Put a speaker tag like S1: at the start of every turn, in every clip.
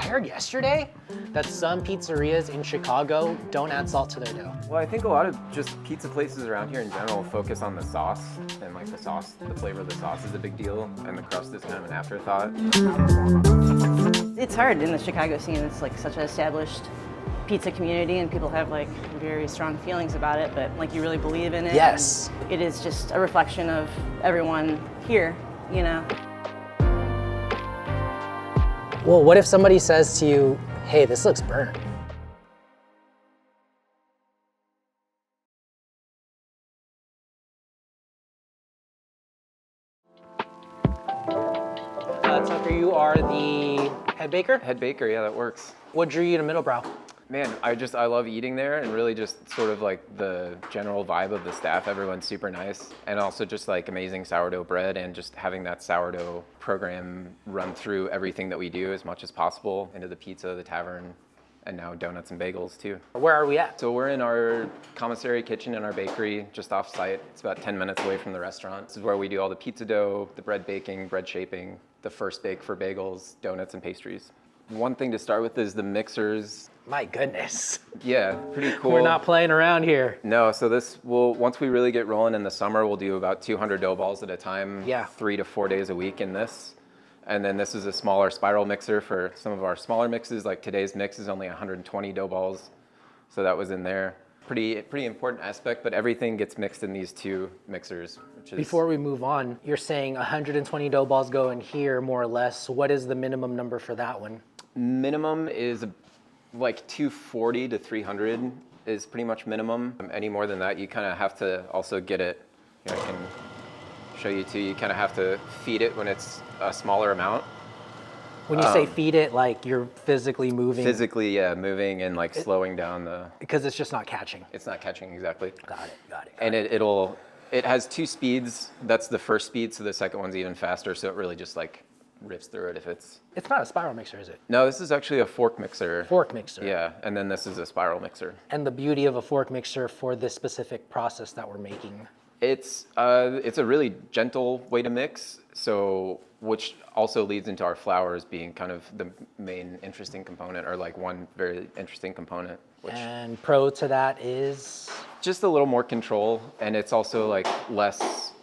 S1: I heard yesterday that some pizzerias in Chicago don't add salt to their dough.
S2: Well, I think a lot of just pizza places around here in general focus on the sauce, and like the flavor of the sauce is a big deal, and the crust is kind of an afterthought.
S3: It's hard in the Chicago scene. It's like such an established pizza community, and people have like very strong feelings about it, but like you really believe in it.
S1: Yes.
S3: It is just a reflection of everyone here, you know?
S1: Well, what if somebody says to you, hey, this looks burnt? Tucker, you are the head baker?
S2: Head baker, yeah, that works.
S1: What drew you to Middlebrow?
S2: Man, I love eating there, and really just sort of like the general vibe of the staff. Everyone's super nice, and also just like amazing sourdough bread, and just having that sourdough program run through everything that we do as much as possible into the pizza, the tavern, and now donuts and bagels too.
S1: Where are we at?
S2: So we're in our Commissary kitchen in our bakery, just off site. It's about 10 minutes away from the restaurant. This is where we do all the pizza dough, the bread baking, bread shaping, the first bake for bagels, donuts, and pastries. One thing to start with is the mixers.
S1: My goodness.
S2: Yeah, pretty cool.
S1: We're not playing around here.
S2: No, so once we really get rolling in the summer, we'll do about 200 dough balls at a time,
S1: Yeah.
S2: 3 to 4 days a week in this. And then this is a smaller spiral mixer for some of our smaller mixes, like today's mix is only 120 dough balls. So that was in there. Pretty important aspect, but everything gets mixed in these two mixers. Which is,
S1: Before we move on, you're saying 120 dough balls go in here, more or less. What is the minimum number for that one?
S2: minimum is like 240 to 300 is pretty much minimum. Any more than that, you kind of have to also get it. I can show you too. You kind of have to feed it when it's a smaller amount.
S1: When you say feed it, like you're physically moving?
S2: Physically, yeah, moving and like slowing down the...
S1: Because it's just not catching.
S2: It's not catching, exactly.
S1: Got it.
S2: And it has two speeds. That's the first speed, so the second one's even faster, so it really just like rips through it if it's...
S1: It's not a spiral mixer, is it?
S2: No, this is actually a fork mixer.
S1: Fork mixer.
S2: Yeah, and then this is a spiral mixer.
S1: And the beauty of a fork mixer for this specific process that we're making?
S2: It's a really gentle way to mix, so which also leads into our flours being kind of the main interesting component, or like one very interesting component.
S1: And pro to that is?
S2: Just a little more control, and it's also like less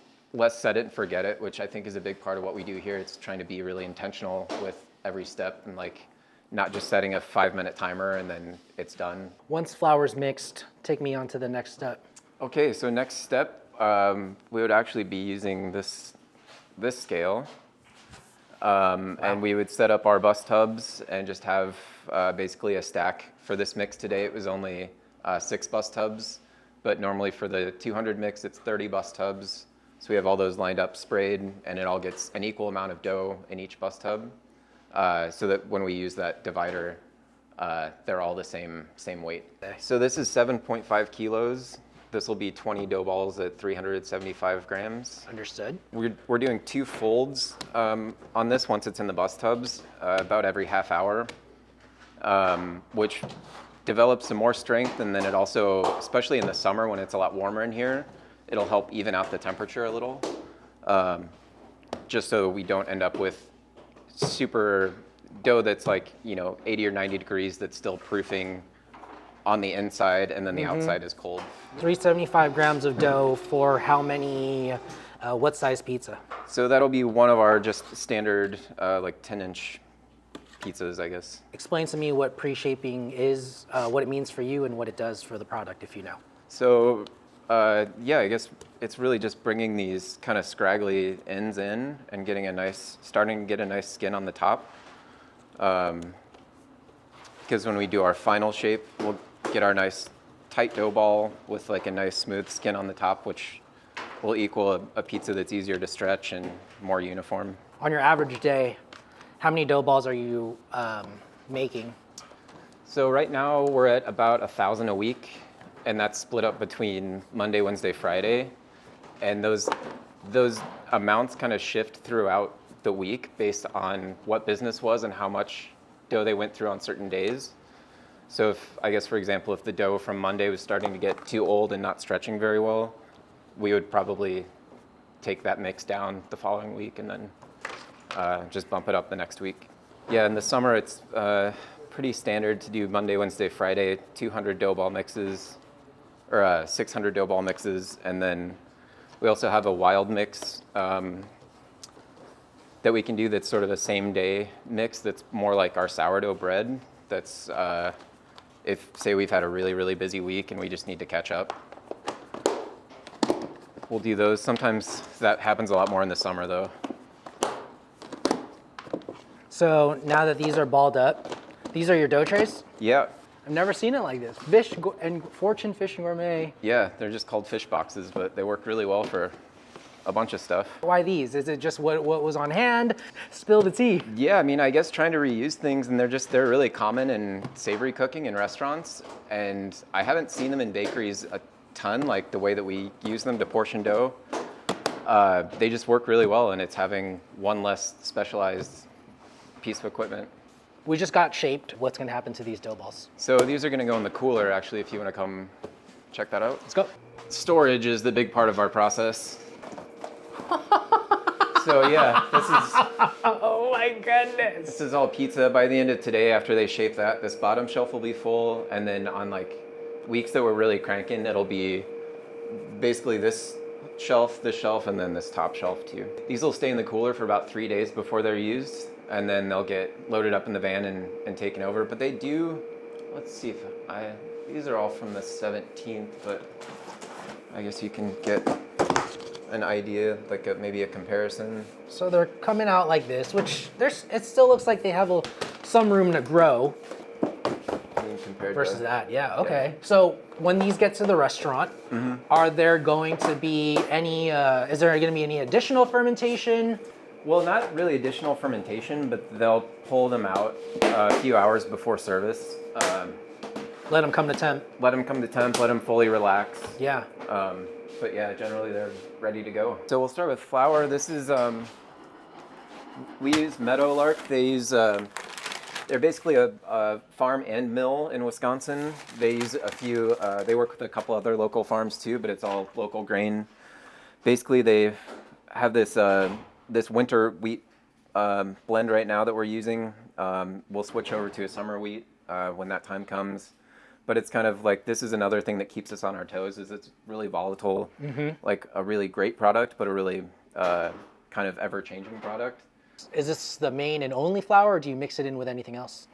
S2: set it and forget it, which I think is a big part of what we do here. It's trying to be really intentional with every step and like not just setting a 5-minute timer and then it's done.
S1: Once flour's mixed, take me on to the next step.
S2: Okay, so next step, we would actually be using this scale. Wow. And we would set up our bus tubs and just have basically a stack. For this mix today, it was only 6 bus tubs, but normally for the 200 mix, it's 30 bus tubs. So we have all those lined up, sprayed, and it all gets an equal amount of dough in each bus tub, so that when we use that divider, they're all the same weight. So this is 7.5 kilos. This will be 20 dough balls at 375 grams.
S1: Understood.
S2: We're doing 2 folds on this once it's in the bus tubs, about every half hour, which develops some more strength, and then it also, especially in the summer when it's a lot warmer in here, it'll help even out the temperature a little, just so we don't end up with super dough that's like 80 or 90 degrees that's still proofing on the inside, and then the outside is cold. 375
S1: grams of dough for how many, what size pizza?
S2: So that'll be one of our just standard like 10-inch pizzas, I guess.
S1: Explain to me what pre-shaping is, what it means for you, and what it does for the product, if you know.
S2: So yeah, I guess it's really just bringing these kind of scraggly ends in and starting to get a nice skin on the top. Because when we do our final shape, we'll get our nice tight dough ball with like a nice smooth skin on the top, which will equal a pizza that's easier to stretch and more uniform.
S1: On your average day, how many dough balls are you making?
S2: So right now we're at about 1,000 a week, and that's split up between Monday, Wednesday, Friday. And those amounts kind of shift throughout the week based on what business was and how much dough they went through on certain days. So for example, if the dough from Monday was starting to get too old and not stretching very well, we would probably take that mix down the following week and then just bump it up the next week. Yeah, in the summer it's pretty standard to do Monday, Wednesday, Friday, 200 dough ball mixes, or 600 dough ball mixes, and then we also have a wild mix that we can do that's sort of a same day mix that's more like our sourdough bread. That's if, say, we've had a really, really busy week and we just need to catch up. We'll do those. Sometimes that happens a lot more in the summer, though.
S1: So now that these are balled up, these are your dough trays?
S2: Yeah,
S1: I've never seen it like this. Fish and Fortune Fish and Gourmet.
S2: yeah, they're just called fish boxes, but they work really well for a bunch of stuff.
S1: Why these? Is it just what was on hand? Spill the tea.
S2: Yeah, I mean, I guess trying to reuse things, and they're really common in savory cooking in restaurants, and I haven't seen them in bakeries a ton, like the way that we use them to portion dough. They just work really well, and it's having one less specialized piece of equipment.
S1: We just got shaped. What's gonna happen to these dough balls?
S2: So these are gonna go in the cooler, actually, if you wanna come check that out.
S1: Let's go.
S2: Storage is the big part of our process. So yeah,
S1: Oh my goodness.
S2: this is all pizza. By the end of today, after they shape that, this bottom shelf will be full, and then on like weeks that we're really cranking, it'll be basically this shelf, and then this top shelf too. These will stay in the cooler for about 3 days before they're used, and then they'll get loaded up in the van and taken over. But they do, let's see if these are all from the 17th, but I guess you can get an idea, like maybe a comparison.
S1: So they're coming out like this, which it still looks like they have some room to grow
S2: Compared
S1: versus
S2: to,
S1: that. Yeah, okay. So when these get to the restaurant, are there going to be any, is there going to be any additional fermentation?
S2: Well, not really additional fermentation, but they'll pull them out a few hours before service.
S1: Let them come to temp.
S2: Let them come to temp, let them fully relax.
S1: Yeah.
S2: But yeah, generally they're ready to go. So we'll start with flour. This is, we use Meadowlark. They use, they're basically a farm and mill in Wisconsin. They use a few, they work with a couple other local farms too, but it's all local grain. Basically they have this, this winter wheat blend right now that we're using. We'll switch over to a summer wheat when that time comes. But it's kind of like, this is another thing that keeps us on our toes, is it's really volatile, like a really great product, but a really kind of ever-changing product.
S1: Is this the main and only flour, or do you mix it in with anything else?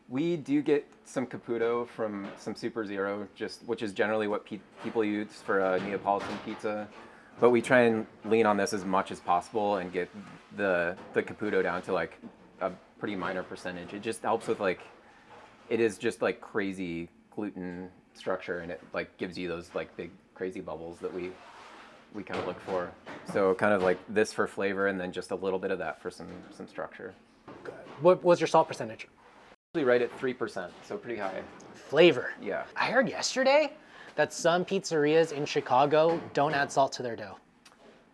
S2: We do get some Caputo from some Super Zero, which is generally what people use for a Neapolitan pizza. But we try and lean on this as much as possible and get the Caputo down to like a pretty minor percentage. It just helps with like, it is just like crazy gluten structure, and it like gives you those like big crazy bubbles that we kind of look for. So kind of like this for flavor, and then just a little bit of that for some structure.
S1: What was your salt percentage?
S2: Usually right at 3%, so pretty high.
S1: Flavor.
S2: Yeah.
S1: I heard yesterday that some pizzerias in Chicago don't add salt to their dough.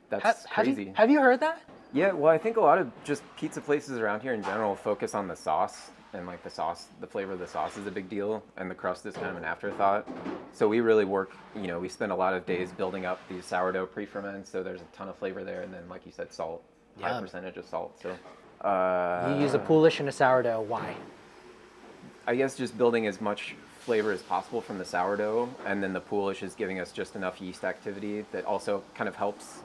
S2: That's crazy.
S1: Have you heard that?
S2: Yeah, well, I think a lot of just pizza places around here in general focus on the sauce, and like the flavor of the sauce is a big deal, and the crust is kind of an afterthought. So we really work, we spend a lot of days building up these sourdough pre-ferments, so there's a ton of flavor there, and then like you said, salt, high percentage of salt. So
S1: You use a Poolish and a sourdough. Why?
S2: I guess just building as much flavor as possible from the sourdough, and then the Poolish is giving us just enough yeast activity that also kind of helps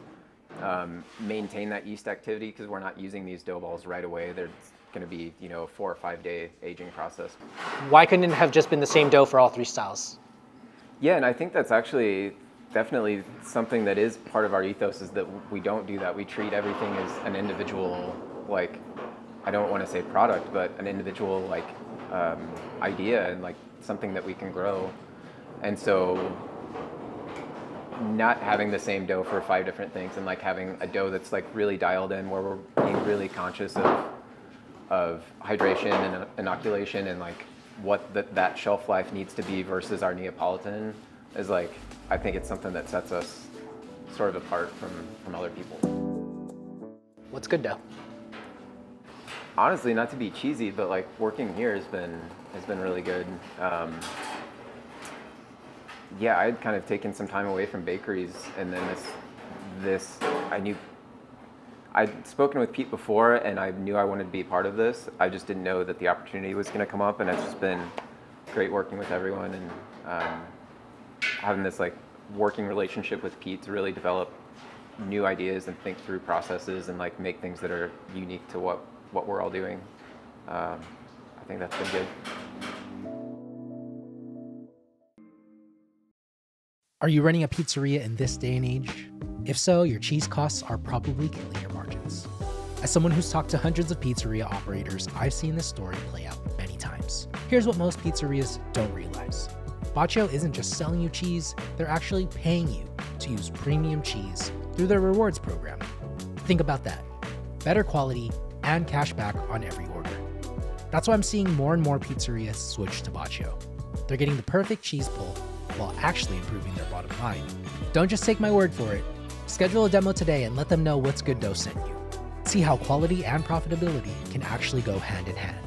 S2: maintain that yeast activity, because we're not using these dough balls right away. They're going to be, a 4 or 5 day aging process.
S1: Why couldn't it have just been the same dough for all three styles?
S2: Yeah, and I think that's actually definitely something that is part of our ethos, is that we don't do that. We treat everything as an individual, like, I don't want to say product, but an individual like idea, and like something that we can grow. And so not having the same dough for 5 different things, and like having a dough that's like really dialed in, where we're being really conscious of hydration and inoculation, and like what that shelf life needs to be versus our Neapolitan, is like, I think it's something that sets us sort of apart from other people.
S1: What's good dough?
S2: Honestly, not to be cheesy, but like working here has been really good. Yeah, I'd kind of taken some time away from bakeries, and then this I'd spoken with Pete before, and I knew I wanted to be part of this. I just didn't know that the opportunity was going to come up, and it's just been great working with everyone and having this like working relationship with Pete to really develop new ideas and think through processes and like make things that are unique to what we're all doing. I think that's been good.
S1: Are you running a pizzeria in this day and age? If so, your cheese costs are probably killing your margins. As someone who's talked to hundreds of pizzeria operators, I've seen this story play out many times. Here's what most pizzerias don't realize. Patio isn't just selling you cheese, they're actually paying you to use premium cheese through their rewards program. Think about that. Better quality and cash back on every order. That's why I'm seeing more and more pizzerias switch to Patio. They're getting the perfect cheese pull while actually improving their bottom line. Don't just take my word for it. Schedule a demo today and let them know what's good dough sent you. See how quality and profitability can actually go hand in hand.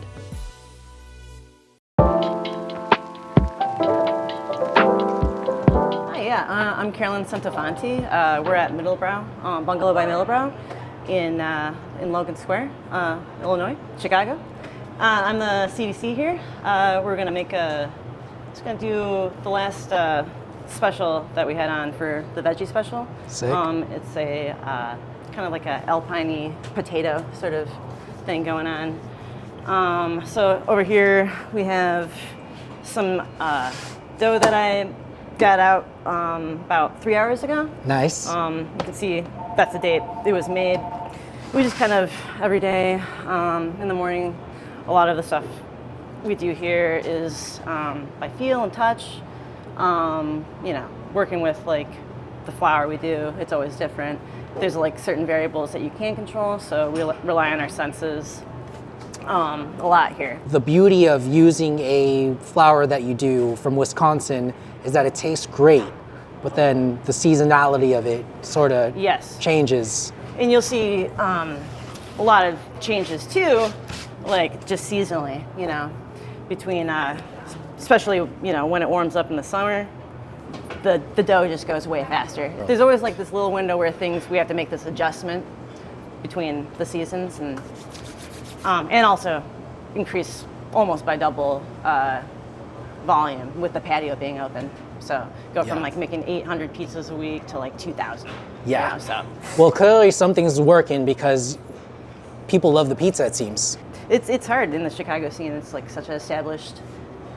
S3: Hi, I'm Caroline Santi. We're at Middlebrow, Bungalow by Middlebrow in Logan Square, Illinois, Chicago. I'm the CDC here. We're gonna just gonna do the last special that we had on for the veggie special.
S1: Sick.
S3: It's a kind of like a Alpine potato sort of thing going on. So over here we have some dough that I got out about 3 hours ago.
S1: Nice.
S3: You can see that's the date it was made. We just kind of every day in the morning, a lot of the stuff we do here is by feel and touch. Working with like the flour we do, it's always different. There's like certain variables that you can't control, so we rely on our senses a lot here.
S1: The beauty of using a flour that you do from Wisconsin is that it tastes great, but then the seasonality of it sort of changes.
S3: And you'll see a lot of changes too, like just seasonally, between, especially, when it warms up in the summer, the dough just goes way faster. Right. There's always like this little window where we have to make this adjustment between the seasons and also increase almost by double volume with the patio being open. So go from like making 800 pizzas a week to like 2,000.
S1: Yeah.
S3: So.
S1: Well, clearly something's working because people love the pizza, it seems.
S3: It's hard in the Chicago scene. It's like such an established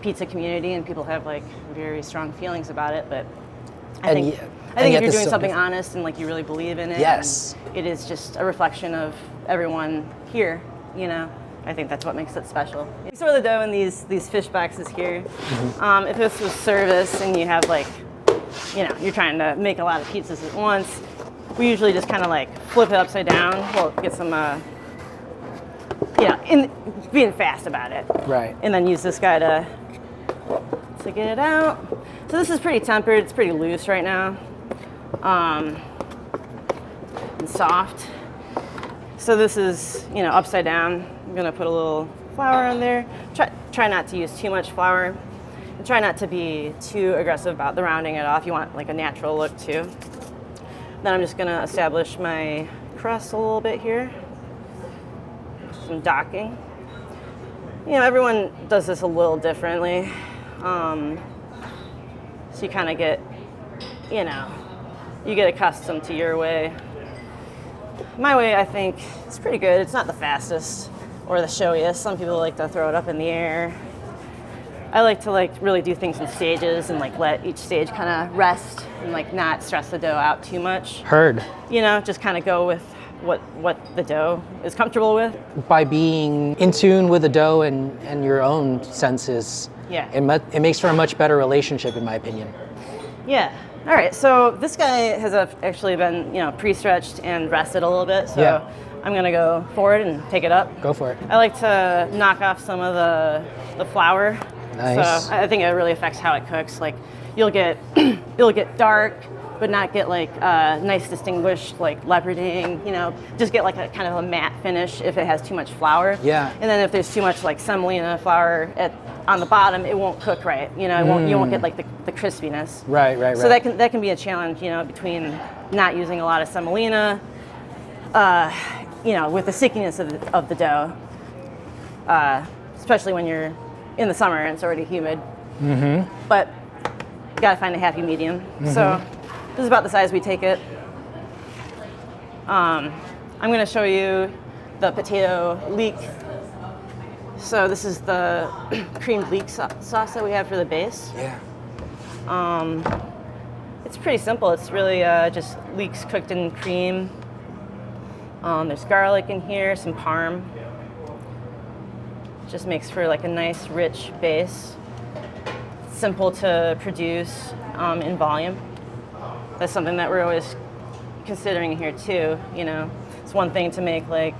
S3: pizza community and people have like very strong feelings about it, but I think if you're doing something honest and like you really believe in it, it is just a reflection of everyone here, I think that's what makes it special. You store the dough in these fish boxes here. Mm-hmm. If this was service and you have like, you're trying to make a lot of pizzas at once, we usually just kind of like flip it upside down. We'll get some, in being fast about it. Right. And then use this guy to get it out. So this is pretty tempered. It's pretty loose right now, and soft. So this is, upside down. I'm gonna put a little flour on there. Try not to use too much flour. And try not to be too aggressive about the rounding it off. You want like a natural look too. Then I'm just gonna establish my crust a little bit here. Some docking. Everyone does this a little differently. So you kind of get, you get accustomed to your way. My way, I think, is pretty good. It's not the fastest or the showiest. Some people like to throw it up in the air. I like to really do things in stages and let each stage kind of rest and not stress the dough out too much.
S1: Heard.
S3: Just kind of go with what the dough is comfortable with.
S1: By being in tune with the dough and your own senses, it makes for a much better relationship, in my opinion.
S3: Yeah. All right. So this guy has actually been, pre-stretched and rested a little bit. So I'm gonna go forward and take it up.
S1: Go for it.
S3: I like to knock off some of the flour.
S1: Nice.
S3: So I think it really affects how it cooks. You'll get it'll get dark, but not get nice distinguished leoparding, just get a kind of a matte finish if it has too much flour. Yeah. And then if there's too much semolina flour on the bottom, it won't cook right. You won't get the crispiness.
S1: Right.
S3: So that can be a challenge, between not using a lot of semolina you know, with the stickiness of the dough, especially when you're in the summer and it's already humid. But you gotta find a happy medium. So this is about the size we take it. I'm gonna show you the potato leek. So this is the creamed leek sauce that we have for the base.
S1: Yeah.
S3: It's pretty simple. It's really just leeks cooked in cream. There's garlic in here, some parm. Just makes for like a nice, rich base. Simple to produce in volume. That's something that we're always considering here too. You know, it's one thing to make like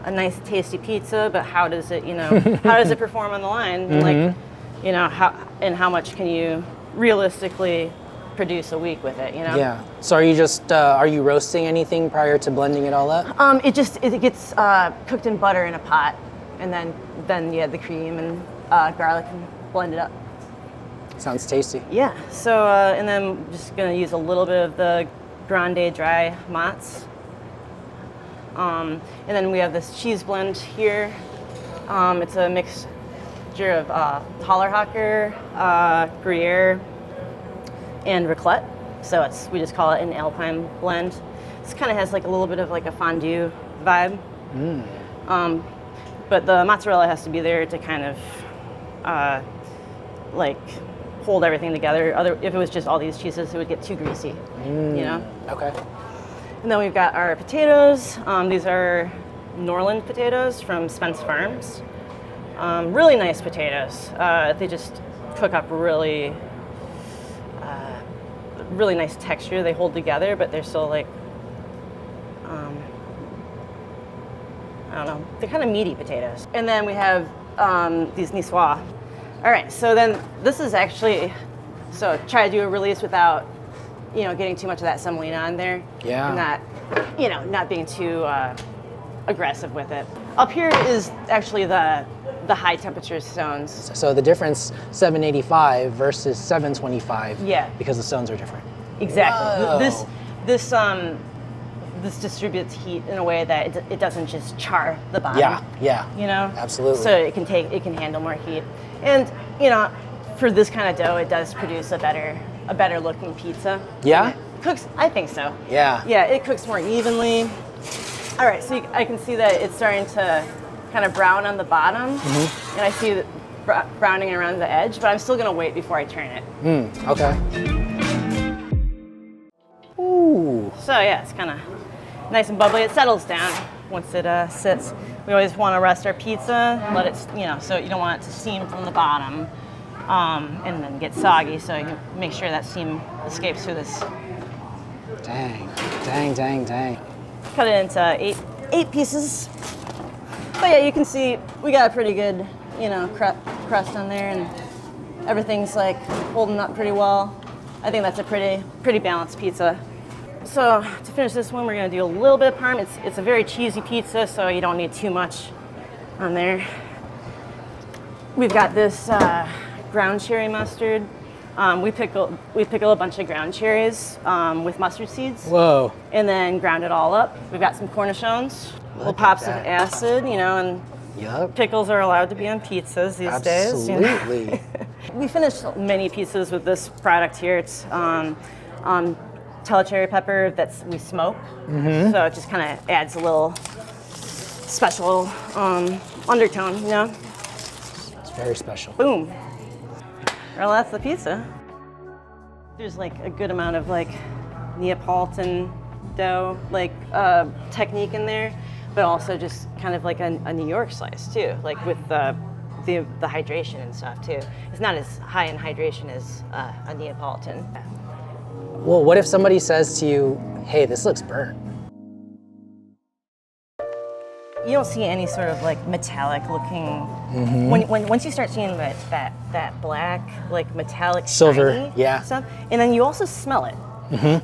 S3: a nice, tasty pizza, but how does it, you know, how does it perform on the line? Like, you know, how much can you realistically produce a week with it? You know?
S4: Yeah. So are you just are you roasting anything prior to blending it all up?
S3: It gets cooked in butter in a pot, and then you add the cream and garlic and blend it up.
S4: Sounds tasty.
S3: Yeah. So and then I'm just gonna use a little bit of the grande dry mozz. And then we have this cheese blend here. It's a mixture of Hallerhacker, Gruyere, and raclette. So we just call it an Alpine blend. This kind of has like a little bit of like a fondue vibe. But the mozzarella has to be there to kind of like hold everything together. If it was just all these cheeses, it would get too greasy, you know?
S4: Okay.
S3: And then we've got our potatoes. These are Norland potatoes from Spence Farms. Really nice potatoes. They just cook up really nice texture. They hold together, but they're still like, I don't know, they're kind of meaty potatoes. And then we have these niçoise. All right, so then this is actually, so try to do a release without, you know, getting too much of that semolina on there.
S4: Yeah.
S3: And not, you know, not being too aggressive with it. Up here is actually the high temperature stones.
S4: So the difference, 785 versus 725.
S3: Yeah.
S4: Because the stones are different.
S3: Exactly.
S4: Whoa.
S3: This distributes heat in a way that it doesn't just char the bottom.
S4: Yeah.
S3: You know?
S4: Absolutely.
S3: So it can handle more heat. And, you know, for this kind of dough, it does produce a better looking pizza.
S4: Yeah?
S3: It cooks, I think so.
S4: Yeah.
S3: Yeah, it cooks more evenly. All right, so I can see that it's starting to kind of brown on the bottom. And I see it browning around the edge, but I'm still gonna wait before I turn it.
S4: Okay. Ooh.
S3: So yeah, it's kind of nice and bubbly. It settles down once it sits. We always want to rest our pizza, let it, you know, so you don't want it to steam from the bottom and then get soggy. So you make sure that steam escapes through this.
S4: Dang.
S3: Cut it into eight pieces. But yeah, you can see we got a pretty good, you know, crust on there, and everything's like holding up pretty well. I think that's a pretty balanced pizza. So to finish this one, we're gonna do a little bit of parm. It's a very cheesy pizza, so you don't need too much on there. We've got this ground cherry mustard. We pickle a bunch of ground cherries with mustard seeds.
S4: Whoa.
S3: And then ground it all up. We've got some cornichons, little pops of acid, you know, and
S4: Yup.
S3: pickles are allowed to be on pizzas these days. You know?
S4: Absolutely.
S3: We finished many pizzas with this product here. It's cherry pepper we smoke. So it just kind of adds a little special undertone, you know?
S4: It's very special.
S3: Boom. Well, that's the pizza. There's like a good amount of like Neapolitan dough, like technique in there, but also just kind of like a New York slice too, like with the hydration and stuff too. It's not as high in hydration as a Neapolitan.
S4: Well, what if somebody says to you, hey, this looks burnt?
S3: You don't see any sort of like metallic looking. Once you start seeing that black, like metallic
S4: Silver,
S3: shiny
S4: yeah.
S3: stuff, and then you also smell it.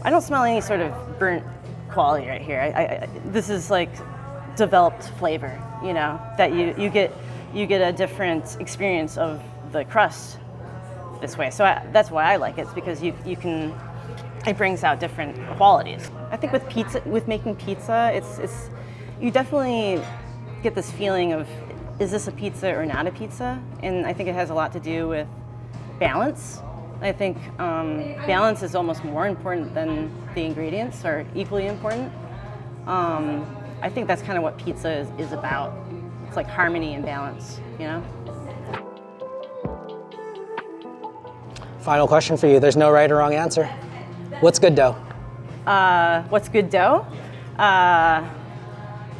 S3: I don't smell any sort of burnt quality right here. This is like developed flavor, you know, that you get a different experience of the crust this way. So that's why I like it. It's because it brings out different qualities. I think with making pizza, it's you definitely get this feeling of, is this a pizza or not a pizza? And I think it has a lot to do with balance. I think balance is almost more important than the ingredients, or equally important. I think that's kind of what pizza is about. It's like harmony and balance, you know?
S4: Final question for you. There's no right or wrong answer. What's good dough?
S3: What's good dough? I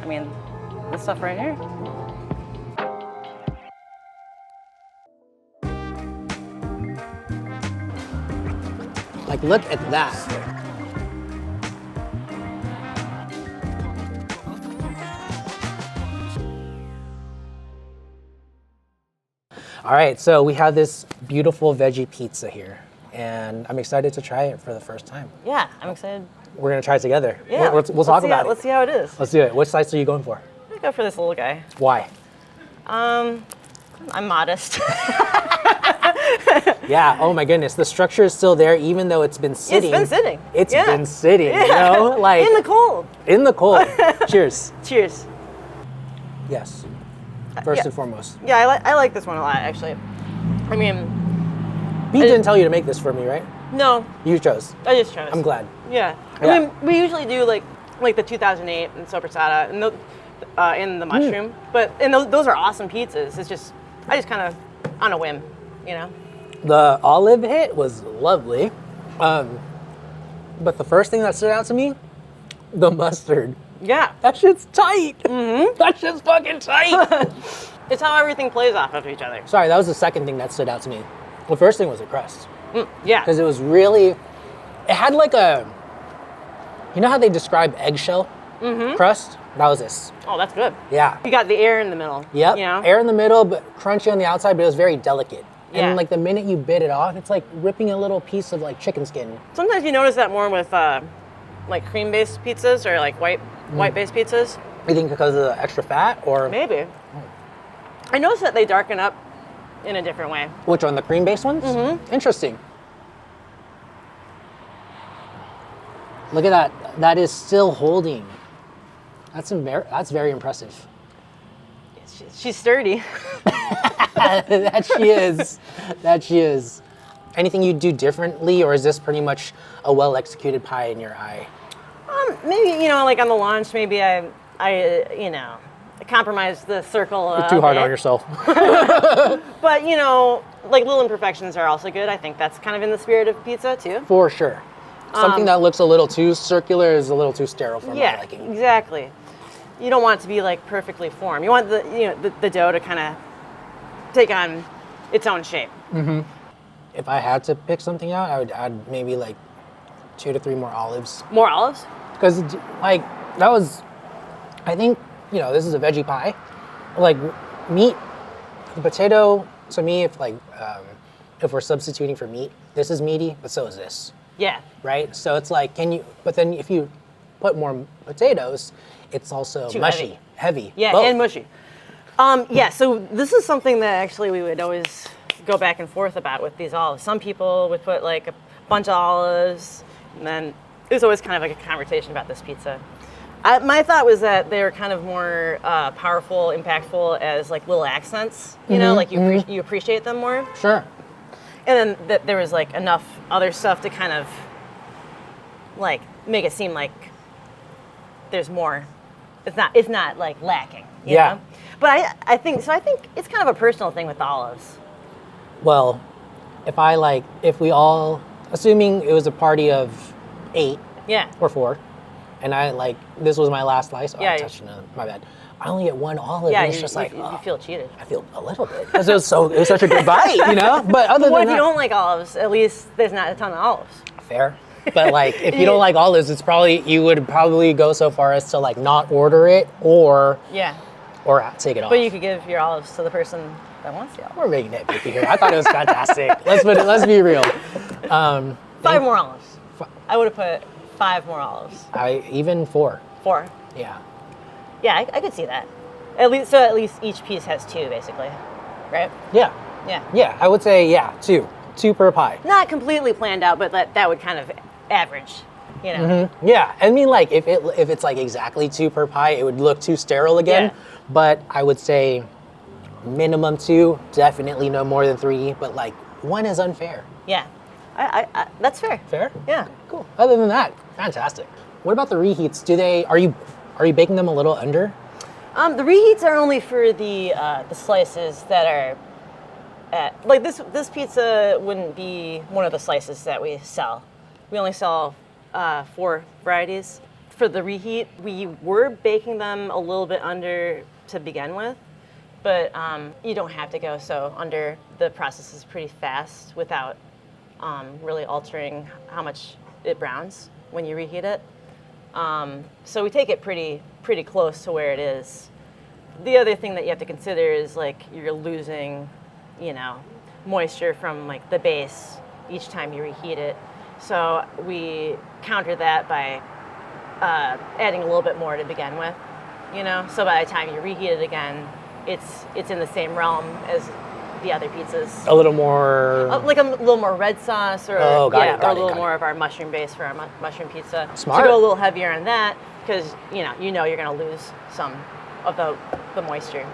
S3: mean, this stuff right here.
S4: Like, look at that. All right, so we have this beautiful veggie pizza here, and I'm excited to try it for the first time.
S3: Yeah, I'm excited.
S4: We're gonna try it together.
S3: Yeah,
S4: We'll talk about it.
S3: Let's see how it is.
S4: Let's do it. Which slice are you going for?
S3: I'm gonna go for this little guy.
S4: Why?
S3: I'm modest.
S4: Yeah, oh my goodness. The structure is still there even though it's been sitting.
S3: It's been sitting.
S4: It's
S3: Yeah.
S4: been sitting,
S3: Yeah.
S4: you know? Like
S3: In the cold.
S4: in the cold. Cheers.
S3: Cheers.
S4: Yes. First
S3: Yeah.
S4: and foremost.
S3: Yeah, I like this one a lot, actually. I mean,
S4: Pete didn't tell you to make this for me, right?
S3: no,
S4: You chose.
S3: I just chose.
S4: I'm glad.
S3: Yeah.
S4: Yeah.
S3: I mean, we usually do like the 2008 and sopressata and the mushroom, and those are awesome pizzas. It's just, I just kind of on a whim, you know?
S4: The olive hit was lovely. But the first thing that stood out to me, the mustard.
S3: Yeah.
S4: That shit's tight. Mm-hmm. That shit's fucking tight.
S3: It's how everything plays off of each other.
S4: Sorry, that was the second thing that stood out to me. The first thing was the crust.
S3: Yeah.
S4: Because it was really, it had like a, you know how they describe eggshell crust? That was this.
S3: Oh, that's good.
S4: Yeah.
S3: You got the air in the middle.
S4: Yep.
S3: You know?
S4: Air in the middle, but crunchy on the outside, but it was very delicate.
S3: Yeah.
S4: And like the minute you bit it off, it's like ripping a little piece of like chicken skin.
S3: Sometimes you notice that more with like cream-based pizzas or like white-based pizzas.
S4: You think because of the extra fat or?
S3: Maybe. I noticed that they darken up in a different way.
S4: Which one, the cream-based ones? Mm-hmm. Interesting. Look at that. That is still holding. That's very impressive.
S3: She's sturdy.
S4: That she is. That she is. Anything you do differently, or is this pretty much a well-executed pie in your eye?
S3: Maybe, like on the launch, maybe I compromise the circle.
S4: You're too hard on yourself.
S3: But, like little imperfections are also good. I think that's kind of in the spirit of pizza too.
S4: For sure. Something that looks a little too circular is a little too sterile for my liking.
S3: Exactly. You don't want it to be like perfectly formed. You want the dough to kind of take on its own shape.
S4: Mm-hmm. If I had to pick something out, I would add maybe like 2 to 3 more olives.
S3: More olives?
S4: Because like that was, I think, this is a veggie pie. Like meat, the potato, to me, if we're substituting for meat, this is meaty, but so is this.
S3: Yeah.
S4: Right? So it's like, but then if you put more potatoes, it's also
S3: Too
S4: mushy, heavy.
S3: Yeah,
S4: both.
S3: and mushy. Yeah, so this is something that actually we would always go back and forth about with these olives. Some people would put like a bunch of olives, and then it was always kind of like a conversation about this pizza. My thought was that they were kind of more powerful, impactful as like little accents, like you appreciate them more.
S4: Sure.
S3: And then there was like enough other stuff to kind of like make it seem like there's more. It's not like lacking. You know? But I think it's kind of a personal thing with olives.
S4: Well, if we all, assuming it was a party of 8 or 4, and this was my last slice. I touched another, my bad. I only get 1 olive, and it's just
S3: you feel cheated.
S4: I feel a little bit because it was such a good bite, But other
S3: What
S4: than
S3: if you don't like olives? At least there's not a ton of olives.
S4: Fair. But if you don't like olives, you would probably go so far as to not order it or take it off.
S3: But you could give your olives to the person that wants the olives.
S4: We're making it picky here. I thought it was fantastic. Let's be real.
S3: 5 more olives. I would have put 5 more olives.
S4: Even 4.
S3: 4.
S4: Yeah.
S3: Yeah, I could see that. At least each piece has 2, basically, right?
S4: Yeah.
S3: Yeah.
S4: Yeah, I would say 2. 2 per pie.
S3: Not completely planned out, but that would kind of average. you know.
S4: Yeah, I mean, like if it's like exactly 2 per pie, it would look too sterile again.
S3: Yeah.
S4: But I would say minimum 2, definitely no more than 3. But like 1 is unfair.
S3: Yeah, I that's fair.
S4: Fair?
S3: Yeah.
S4: Cool. Other than that, fantastic. What about the reheats? Are you baking them a little under?
S3: The reheats are only for the slices that are like this pizza wouldn't be one of the slices that we sell. We only sell 4 varieties. For the reheat, we were baking them a little bit under to begin with, but you don't have to go so under. The process is pretty fast without really altering how much it browns when you reheat it. So we take it pretty close to where it is. The other thing that you have to consider is like you're losing, you know, moisture from like the base each time you reheat it. So we counter that by adding a little bit more to begin with, you know. So by the time you reheat it again, it's in the same realm as the other pizzas.
S4: A little more.
S3: Like a little more red sauce, or
S4: Oh, got it,
S3: or
S4: got
S3: a little
S4: it.
S3: more of our mushroom base for our mushroom pizza.
S4: Smart.
S3: To go a little heavier on that, because you know you're gonna lose some of the moisture.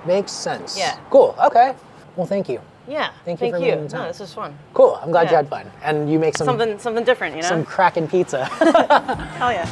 S4: Makes sense.
S3: Yeah.
S4: Cool. Okay. Well, thank you.
S3: Yeah.
S4: Thank you for making the time.
S3: No, this was fun.
S4: Cool. I'm glad you
S3: Yeah.
S4: had fun, and you make
S3: Something different, you know.
S4: some cracking pizza.
S3: Hell yeah.